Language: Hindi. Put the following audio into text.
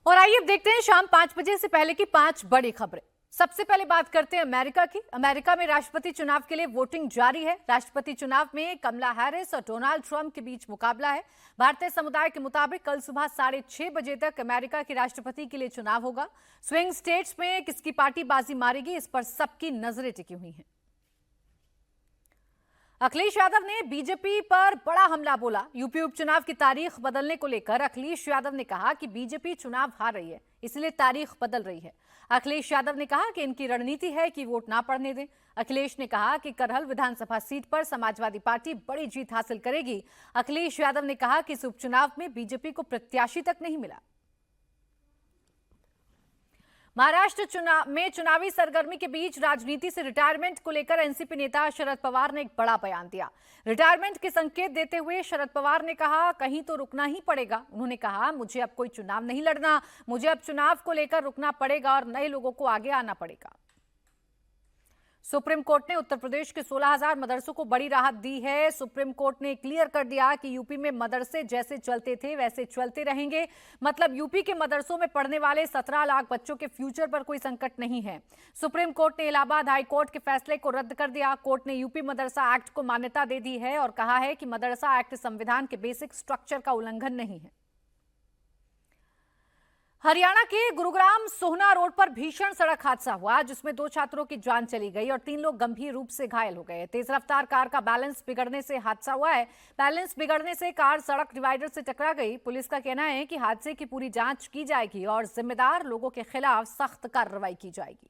और आइए अब देखते हैं शाम 5 बजे से पहले की 5 बड़ी खबरें। सबसे पहले बात करते हैं अमेरिका की। अमेरिका में राष्ट्रपति चुनाव के लिए वोटिंग जारी है। राष्ट्रपति चुनाव में कमला हैरिस और डोनाल्ड ट्रंप के बीच मुकाबला है। भारतीय समुदाय के मुताबिक कल सुबह 6:30 बजे तक अमेरिका के राष्ट्रपति के लिए चुनाव होगा। स्विंग स्टेट्स में किसकी पार्टी बाजी मारेगी, इस पर सबकी नजरें टिकी हुई हैं। अखिलेश यादव ने बीजेपी पर बड़ा हमला बोला। यूपी उपचुनाव की तारीख बदलने को लेकर अखिलेश यादव ने कहा कि बीजेपी चुनाव हार रही है, इसलिए तारीख बदल रही है। अखिलेश यादव ने कहा कि इनकी रणनीति है कि वोट ना पड़ने दें। अखिलेश ने कहा कि करहल विधानसभा सीट पर समाजवादी पार्टी बड़ी जीत हासिल करेगी। अखिलेश यादव ने कहा कि इस उपचुनाव में बीजेपी को प्रत्याशी तक नहीं मिला। महाराष्ट्र चुनावी सरगर्मी के बीच राजनीति से रिटायरमेंट को लेकर एनसीपी नेता शरद पवार ने एक बड़ा बयान दिया। रिटायरमेंट के संकेत देते हुए शरद पवार ने कहा, कहीं तो रुकना ही पड़ेगा। उन्होंने कहा, मुझे अब कोई चुनाव नहीं लड़ना, मुझे अब चुनाव को लेकर रुकना पड़ेगा और नए लोगों को आगे आना पड़ेगा। सुप्रीम कोर्ट ने उत्तर प्रदेश के 16,000 मदरसों को बड़ी राहत दी है। सुप्रीम कोर्ट ने क्लियर कर दिया कि यूपी में मदरसे जैसे चलते थे वैसे चलते रहेंगे। मतलब यूपी के मदरसों में पढ़ने वाले 17 लाख बच्चों के फ्यूचर पर कोई संकट नहीं है। सुप्रीम कोर्ट ने इलाहाबाद हाई कोर्ट के फैसले को रद्द कर दिया। कोर्ट ने यूपी मदरसा एक्ट को मान्यता दे दी है और कहा है कि मदरसा एक्ट संविधान के बेसिक स्ट्रक्चर का उल्लंघन नहीं है। हरियाणा के गुरुग्राम सोहना रोड पर भीषण सड़क हादसा हुआ, जिसमें 2 छात्रों की जान चली गई और 3 लोग गंभीर रूप से घायल हो गए। तेज रफ्तार कार का बैलेंस बिगड़ने से हादसा हुआ है। बैलेंस बिगड़ने से कार सड़क डिवाइडर से टकरा गई। पुलिस का कहना है कि हादसे की पूरी जांच की जाएगी और जिम्मेदार लोगों के खिलाफ सख्त कार्रवाई की जाएगी।